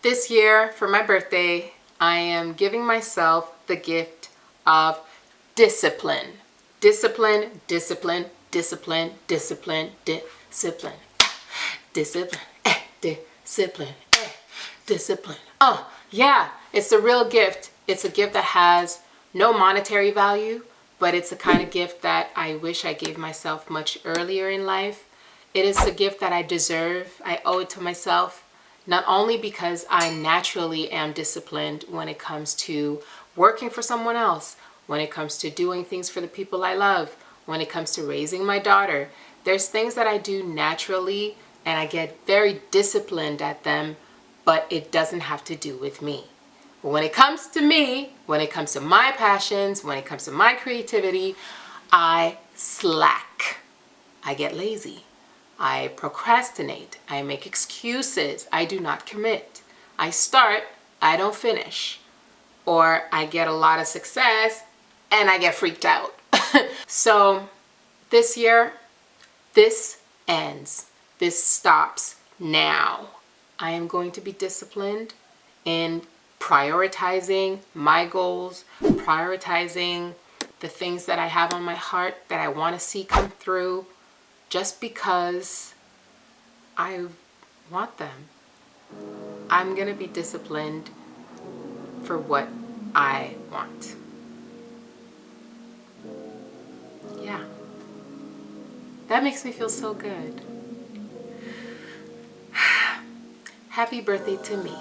This year, for my birthday, I am giving myself the gift of discipline. Discipline, discipline, discipline, discipline, discipline. Discipline, discipline, discipline. Oh, yeah, it's a real gift. It's a gift that has no monetary value, but it's the kind of gift that I wish I gave myself much earlier in life. It is a gift that I deserve. I owe it to myself, not only because I naturally am disciplined when it comes to working for someone else, when it comes to doing things for the people I love, when it comes to raising my daughter. There's things that I do naturally and I get very disciplined at them, but it doesn't have to do with me. But when it comes to me, when it comes to my passions, when it comes to my creativity, I slack. I get lazy. I procrastinate. I make excuses. I do not commit. I start, I don't finish. Or I get a lot of success and I get freaked out. So this year, this ends. This stops now. I am going to be disciplined in prioritizing my goals, prioritizing the things that I have on my heart that I want to see come through, just because I want them. I'm going to be disciplined for what I want. Yeah. That makes me feel so good. Happy birthday to me.